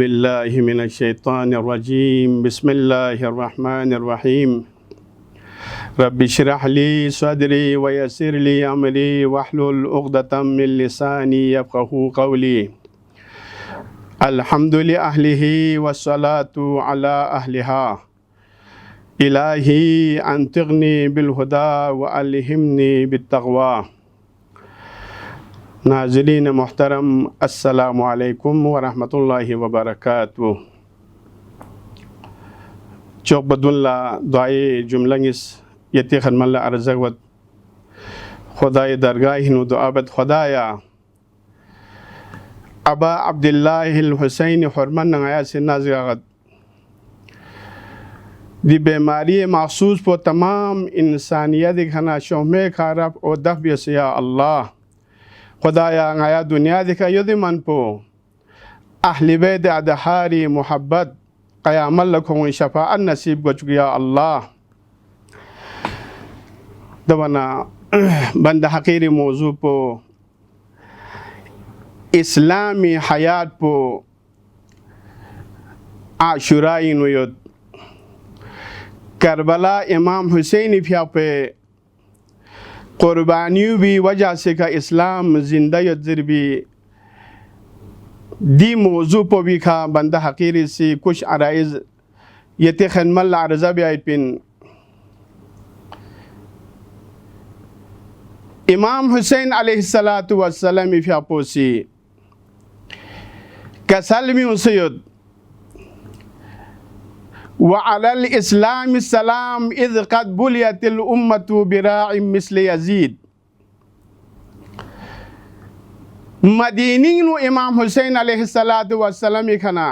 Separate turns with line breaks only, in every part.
بالله من الشيطان الرجيم بسم الله الرحمن الرحيم رب اشرح لي صدري ويسر لي أمري واحلل عقدة من لساني يفقهوا قولي الحمد لأهله والصلاة على أهلها إلهي أنطقني بالهدى وألهمني بالتقوى नाज़रीन मोहतरम अस्सलामु अलैकुम व रहमतुल्लाहि व बरकातुहू चौक बदुल्ला दुआए जुमलंगिस यति खनमल्ला अर्ज़गवत खुदाए दरगाहिनु दुआबत खुदाया अबा अब्दुल्लाहिल हुसैन हुरमन नंगाया से नाज़िगत दी बीमारी मखसूस पर तमाम इंसानियत खाना शोमे खारब और दफ या अल्लाह खुदाया ngaya dunia dika yodi manpo ahli bait adhari muhabbat qiyamal lakum shafa'an nasib gochuya Allah dawana banda hakiri mawzu po islami hayat po ashura inuyot Karbala इमाम हुसैन फिया पे कुर्बानियों भी वजह से का इस्लाम जिंदा यज्र भी दी मौजू पर भी खा बंदा हकीरी से कुछ अराइज यते खनमल अर्ज़ा भी आई पिन इमाम हुसैन अलैहिस्सलातु वस्सलाम फिया पोसी कसलमी उसयद वअलल इस्लाम सलाम इज़ क़द बुलियतिल उम्मतु बिराइम मिस्ल यज़ीद मदीनीनु इमाम हुसैन अलैहिस्सलातु वस्सलाम खना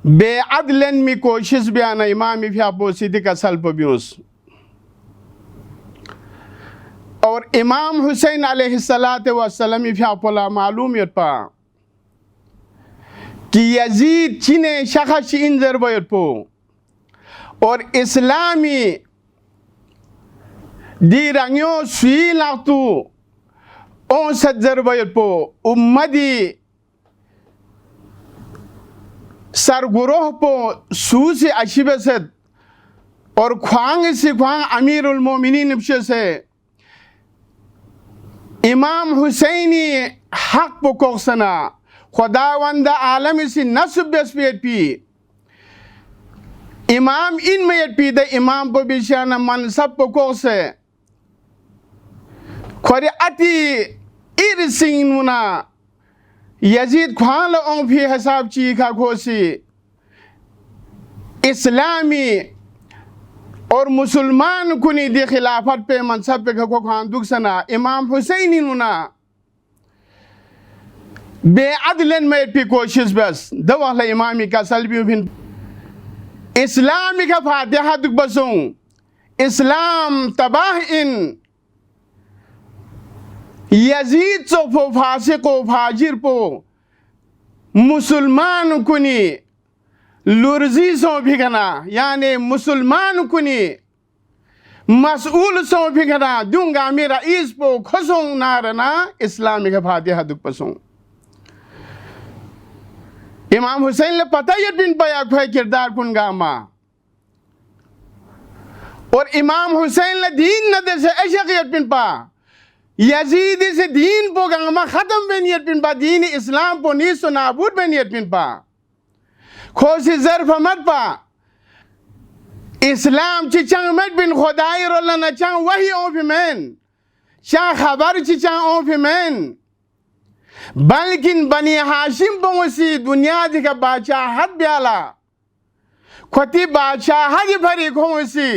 बेअदलन में कोशिश बयान इमाम फिया पोसीदी का सल्प ब्यूस और इमाम हुसैन अलैहिस्सलातु वस्सलाम फिया पोला मालूमियत पा कि यजीद चीने शख़स इंजर बयत पो और इस्लामी दी रंगियों सुई लागतु ओं सज्जर बयत पो उम्मदी सरगुरोह पो सूसी अशिबसत और ख्वांग से ख्वांग अमीरुल मोमिनीन से इमाम हुसैनी हक पो कोसना खुदावंद आलम से नस्ब बेस्पेट पी इमाम इन में पी दे इमाम को बिशाना मनसब को से खोरे अति इरसिंगुना यजीद ख्वाल ओं भी हिसाब ची का खोसी इस्लामी और मुसलमान कुनी दे खिलाफत पे मनसब पे को खान सना इमाम हुसैनी नुना बेअदलन में भी कोशिश बस दवाला इमामी का सल्बी बिन इस्लामी का फातिहा दुख बसों इस्लाम तबाह इन यजीद सोफो फासिको फाजिर पो मुसलमान कुनी लुर्जी सो भिगना यानी मुसलमान कुनी मसूल सो भिगना दूंगा मेरा इस पो खसों नारना इस्लामी का फातिहा दुख बसों इमाम हुसैन ले पता ये बिन पाया खोए किरदार कुन गामा और इमाम हुसैन ले दीन न दे से ऐशा बिन पा यजीद से दीन पो गामा खत्म बनियत बिन पा दीन इस्लाम पो नीस नाबूद बनियत बिन पा खोसी ज़र्फ मत पा इस्लाम चिचांग मत बिन खुदाई रोला न चांग वही ओफिमेन चांग खबर चिचांग ओफिमेन बल्कि बनी हाशिम पहुंची दुनिया दिखा बादशाहत ब्याला खुदी बादशाहत भरी खोसी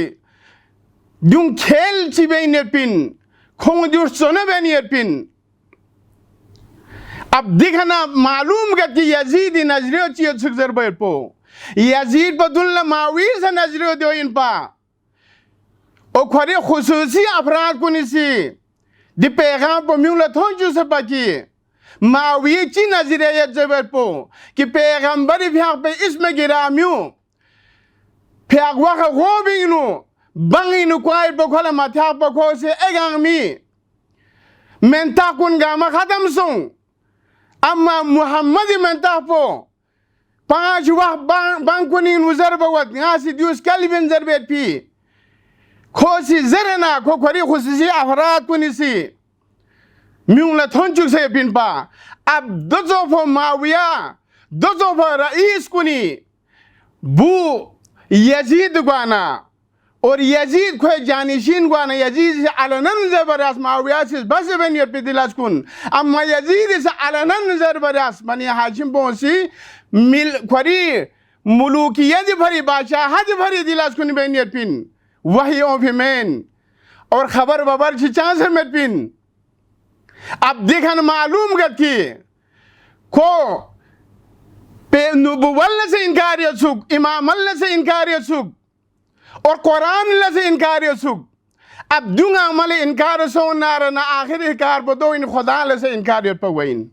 दूं खेल चिबे नेपिन खों दूर सोने बनी पिन अब दिखना मालूम का कि यजीद नजरियो चियो सुखजर बैठ पो यजीद बदुल्ला मावीर से नजरियो दो इन पा ओ खरे खुसूसी अफराद को निसी दि पैगाम पो म्यूला थों जूसे पाकी मावी ची नजरिया जबर पो कि पैगंबरी फ्याग पे इसमें गिरा म्यू फ्याग वक़ गोबिंगनु बंगिनु क्वाइ बखोला माथा बखो से एगांग मी मेंता कुन गामा खत्म सों अम्मा मुहम्मद मेंता पो 5 وقت بانكونين وزربوت ناسي ديوس كلبن زربت بي خوسي زرنا كوكوري خصوصي أفراد كونيسي ميولا تونجوك سيبين با اب دوزوفو معاوية دوزوفو رئيس كوني بو يزيد قوانا और यजीद को जानिशीन गुआना यजीद से अलनन ज़बरदस्त माविया से बस बन ये पिदिलास कुन अम्मा यजीद से अलनन ज़बरदस्त बनी हाशिम बोंसी मिल खरी मुलूकियत भरी बादशाहत भरी दिलास कुन बन ये पिन वही ओफिमेन और खबर बबर चिचां से मत पिन अब देखन मालूम गत की को पे नुबुवल से इनकार यसुक इमामल से इनकार यसुक और कुरान से इनकार यसुक अब दूंगा अमल इनकार सो नार ना आखिर इनकार बदो इन खुदा से इनकार यर पवइन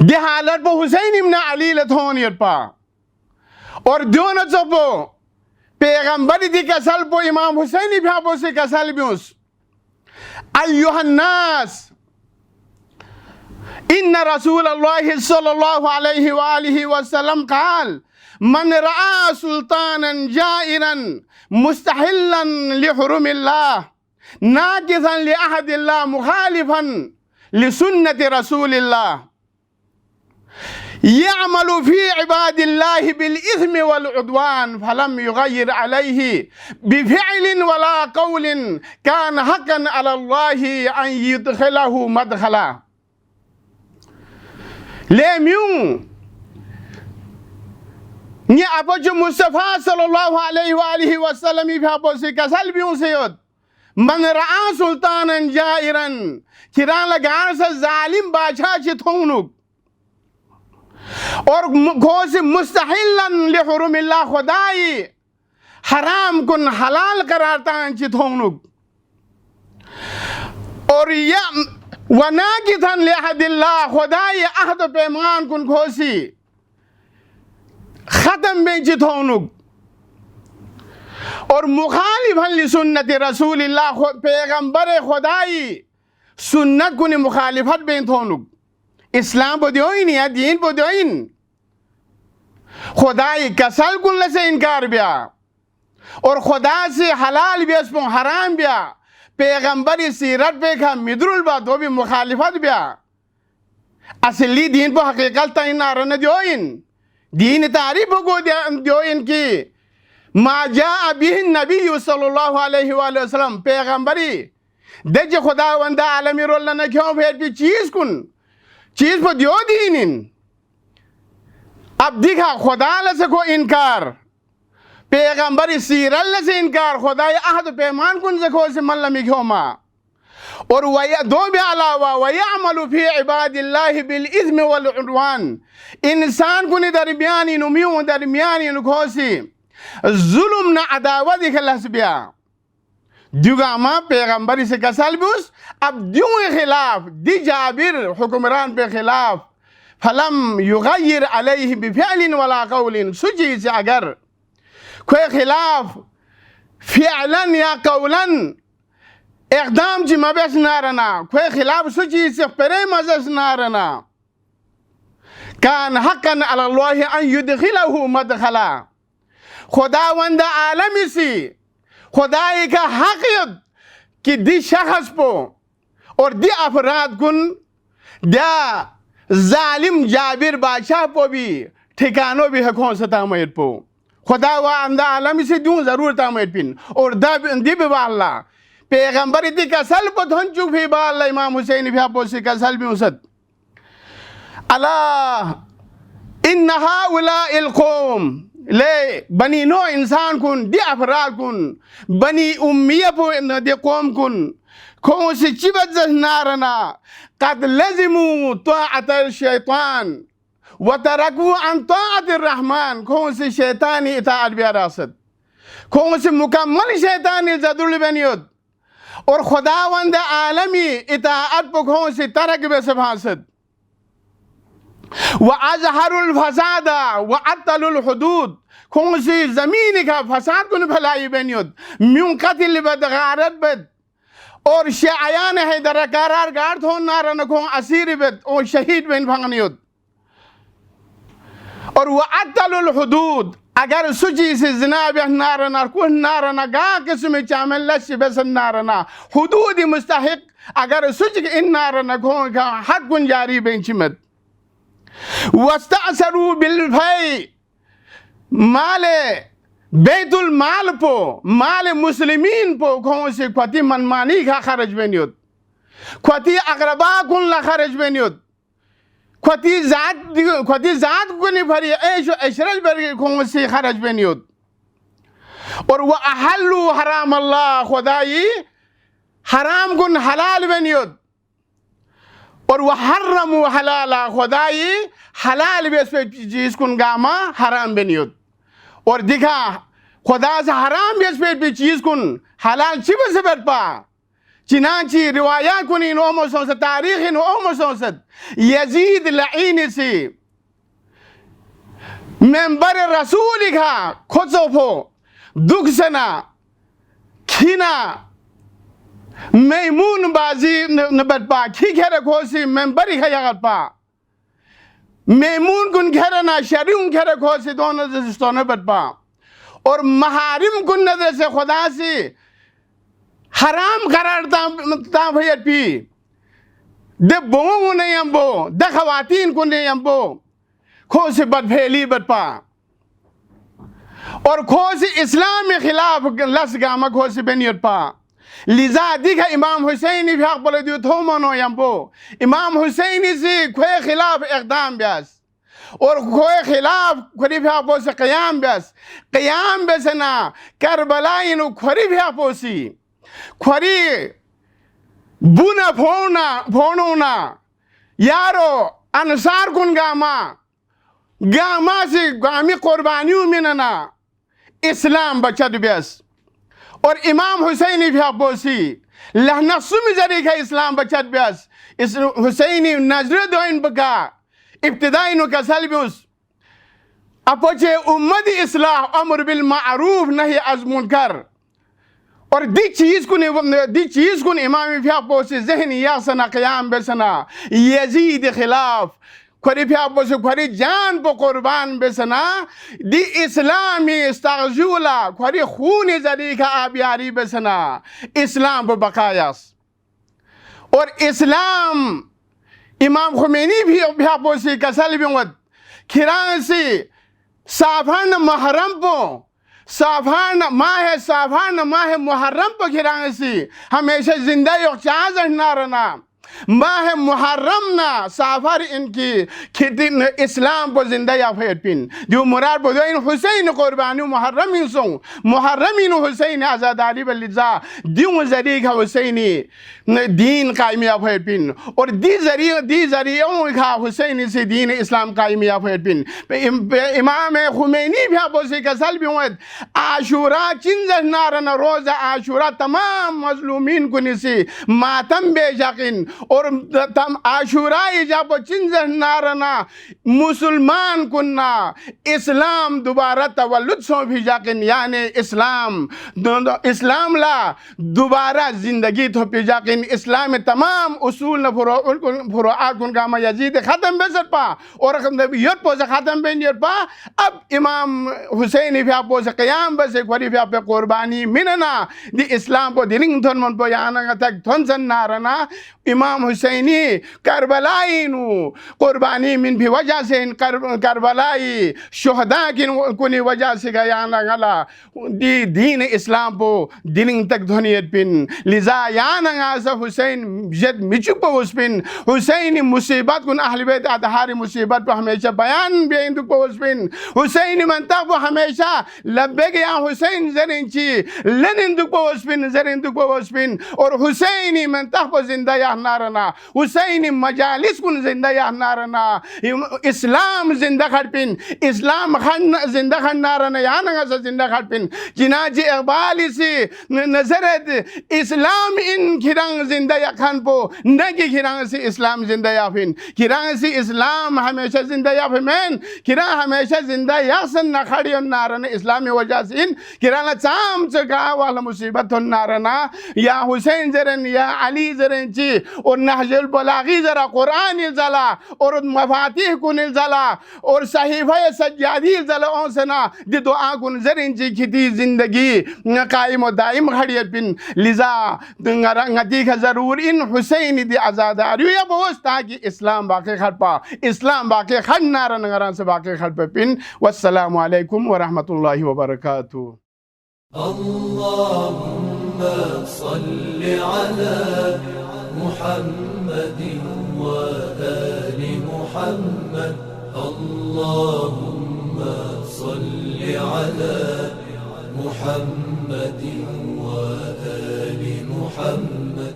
दे हालत पर हुसैन इब्न अली लथोन यर पा और दोनों चपो पैगंबर दी कसल पो इमाम हुसैन भी आपो से कसल बिउस अय्युहन्नास इन्न रसूलल्लाह सल्लल्लाहु अलैहि वालिहि वसल्लम क़ाल मन रआ सुल्तानन जाइरन मुस्तहिल्लन लिहुरुमिल्लाह नाकिसन लिअहदिल्लाह मुखालिफन लिसुन्नति रसूलिल्लाह यअमलु फी इबादिल्लाहि बिलइस्मि वलउद्वान फलम युगय्यिर अलैहि बिफिअलिन वला कौलिन कान हक़्क़न अलल्लाहि अन युदखिलहु मदखला ले म्यूं ये आपो जो मुस्तफा सल्लल्लाहु अलैहि वसल्लम भी आपो से कसल भी उसे होत मन रआ सुल्तानन जाइरन किरान लगान से जालिम बादशाह चिथोनुक और घोष मुस्तहिल्लन लिहुरुमिल्लाह खुदाई हराम कुन हलाल करारता चिथोनुक और या वनाकिथन लिअहदिल्लाह खुदाई अहद पैमान कुन घोषी खत्म बेंचित होनुक और मुखालिफन लिसुन्नत रसूलिल्लाह पैगंबर खुदाई सुन्नत कुनी मुखालिफत बेंत होनुक इस्लाम बदियोइन या दीन बदियोइन खुदाई कसल कुल से इनकार बिया और खुदा से हलाल बिया स्पों हराम बिया पैगंबर सीरत पे का मिद्रुल बा तो भी मुखालिफत बिया असली दीन पर हकीकत तइन नारन दियोइन दीन तारीफ को जो इनकी माजा अभी नबी सल्लल्लाहु अलैहि वसल्लम पैगंबरी दज खुदा वंदा आलमी रोल न क्यों भेज भी चीज पर जो दीन अब दिखा खुदा से को इनकार पैगंबरी सीरल से इनकार खुदा अहद पैमान कुन से को से मल्लमी क्यों माँ और वह दो भी अलावा वयअमलु फी इबादिल्लाहि बिलइस्मि वलउद्वान इंसान कुनी दरमियानी नुमियों दरमियानी नुखोसी जुल्म न अदावत खिलास बिया दुगामा पैगंबरी से कसल बुस अब द्यों के खिलाफ दी जाबिर हुक्मरान पे खिलाफ फलम युगय्यिर अलैहि बिफिअलिन वला कौलिन सुची से अगर कोई खिलाफ फिअलन या कौलन इक़दाम जी मबेस नारना कोई खिलाफ सुची से परे मजस नारना कान हक़्क़न अलल्लाहि अन युदखिलहु मदखला खुदावंद आलमी सी खुदाई का हक़ कि दी शख्स पो और दी अफराद कुन द्या जालिम जाबिर बादशाह पो भी ठिकानों भी हकों से तामयत पो खुदा व अंदा आलमी से दूं जरूर तामयत पिन और दी बिवाला पैगंबर इतनी कसल पर धन चुप ही बाल इमाम हुसैन भी आपो से कसल भी उसद अल्लाह इन्नहा उला इल कौम ले बनी नो इंसान कुन दी अफराद कुन बनी उम्मिया पो दे कौम कुन कौन से चिबत नारना कद लजिमु ताअत शैतान व तरकु अन ताअत रहमान कौन से शैतानी इताअत बिरासत कौन से मुकम्मल शैतानी जदुल बनियत और खुदावंद आलमी इताअत पर कौन से तरक बे सभासत व अजहरुल फसादा व अतलुल हुदूद कौन सी जमीन का फसाद कुन भलाई बनियत म्यूं कतिल बदगारत बद और शायान है दर करार गार्ड हो नारन को असीर बद और शहीद बन भंगनियत और वो अतल हदूद अगर सुची से जनाब नारना कुछ नारना गा किस्म चामल लश बस नारना हदूद मुस्तहिक अगर सुच इन नारना को हद गुंजारी बेंचमत वस्तासरू बिलफई माले बैतुल माल पो माल मुस्लिमीन पो कौन से ख्वाती मनमानी का खर्च बेनियत ख्वाती अकरबा कुन ला खर्च बेनियत ख्वाती जात को नहीं भरी ऐश अशरज भरी कौन से खर्च बेनियत और वह अहल्लु हराम अल्लाह खुदाई हराम कुन हलाल बेनियत और वह हर्रमु हलाला खुदाई हलाल बेस पे चीज कुन गामा हराम बेनियत और दिखा खुदा से हराम बेस पे चीज कुन हलाल चिब से बरपा चिनाची रिवाया कुन इन ओमोसों से तारीख इन ओमोसों से यजीद लईन से मेंबर रसूल का खुद सोफो दुख सना खीना मैमून बाजी नबरपा खी घेरे खोसी मेंबरी खयागरपा मैमून कुन घेरे ना शरीम घेरे खोसी दोनों से स्टोने बरपा और महारिम कुन नजर से खुदा से हराम करार ता भैया पी दे बोंग नहीं अम्बो दे खवातीन कुन नहीं अम्बो खोसी बदफेली बरपा और खोसी इस्लाम के खिलाफ लस गामा खोसी बेनियत पा लिजा दिखा इमाम हुसैनी भी हक बोले दियो थो मनो यम्बो इमाम हुसैनी से खोए खिलाफ इक़दाम ब्यास और खोए खिलाफ खोरी भी हक से क़याम ब्यास ना करबला इनु खोरी भी हक सी खोरी बुना फोना ना यारो अंसार कुन गामा से गामी कुर्बानियों में ना इस्लाम बचत ब्यास और इमाम हुसैनी भी अब्बोसी लहनसुम जरी का इस्लाम बचत ब्यास इस हुसैनी नजर दोइन बका इब्तिदाई नो कसल ब्यूस अपोचे उम्मत इस्लाह अमर बिल मारूफ नहीं अज़ मुनकर और दी चीज को इमाम भी अब्बोसी ज़हनी यासना क़याम बेसना यजीद खिलाफ खोरी भी अब्बोसी खोरी जान पो कुर्बान बेसना दी इस्लामी इस्तागजुला खोरी खून जरी का आबियारी बेसना इस्लाम पर बकायास और इस्लाम इमाम खुमैनी भी अब्बोसी कसल बिवत खिरांसी साफान महरम पो साफान माह मुहर्रम पो खिरांसी हमेशा जिंदा योचाज नारना माह मुहर्रम ना साफर इनकी खेती इस्लाम पर जिंदा या पिन जो मुराद बोलो इन हुसैन कुर्बानी मुहर्रम इन हुसैन आज़ादारी बलिजा दियों जरी का हुसैनी दीन कायम या पिन और दी जरियों का हुसैनी से दीन इस्लाम कायम या पिन इमाम खुमैनी भी बोसी कसल भी हुए आशूरा चिंज नारन रोज़ आशूरा तमाम मजलूमीन को निसी मातम बेयकीन और तम आशूरा जब चिंज नारना मुसलमान कुन्ना इस्लाम दोबारा तवल्लुद सो भी जाकिन यानी इस्लाम ला दोबारा जिंदगी तो भी जाकिन इस्लाम में तमाम उसूल न फुरुआत उनका मैं यजीद ख़त्म बेसर पा और यत पोसे ख़त्म बेनियर पा अब इमाम हुसैन भी आप पोसे क़याम बस एक बारी भी आप पे कुर्बानी मिनना दी इस्लाम को दिलिंग थन मन पो याना तक थन सन नारना इमाम हुसैनी करबलाई नु कुर्बानी मिन भी वजह से इन करबलाई शुहदा की कुनी वजह से गया ना गला दी दीन इस्लाम पो दिलिंग तक ध्वनियत पिन लिजा याना गाज़ हुसैन जद मिचुप उस पिन हुसैनी मुसीबत कुन अहल बैत अदहारी मुसीबत पर हमेशा बयान भी इंदु को उस पिन हुसैनी मनता को हमेशा लब्बे गया हुसैन जरिंची लन इंदु को उस पिन जर इंदु को उस पिन और हुसैनी मनता को जिंदा या नारना हुसैनी मजालिस कुन जिंदा या नारना इस्लाम जिंदा खड़ पिन इस्लाम खन जिंदा खड़ नारना या ना गाज़ जिंदा खड़ पिन जिनाजी इक़बाली से नजरत इस्लाम इन खिरंग जिंदा या खान पो नगी खिरंग से इस्लाम जिंदा या फिन खिरंग से इस्लाम हमेशा जिंदा या फिन खिरंग हमेशा जिंदा या सन न खड़ी और नारना इस्लामी वजह से इन खिरंग चाम चका वाला मुसीबत और नारना या हुसैन जरन या अली जरन जी और नहजुल बलागी ज़रा कुरान ज़ला और मफातिह कुन ज़ला और सहीफ़ा सज्जादी ज़ला ओं सना दि दुआ कुन ज़रिन जी खिती ज़िंदगी कायम व दाइम खड़ियत पिन लिज़ा ngati ka ज़रूर इन हुसैन दि आज़ादारी या बोस ताकि इस्लाम बाक़ी खड़ पा इस्लाम बाक़ी खड़ नारा नगरान से बाक़ी खड़ पे पिन वस्सलामु अलैकुम व रहमतुल्लाहि व बरकातुहू।
अल्लाहुम्मा सल्लि अला मुहम्मदिन व आलि मुहम्मद। अल्लाहुम्मा सल्लि अला मुहम्मदिन व आलि मुहम्मद।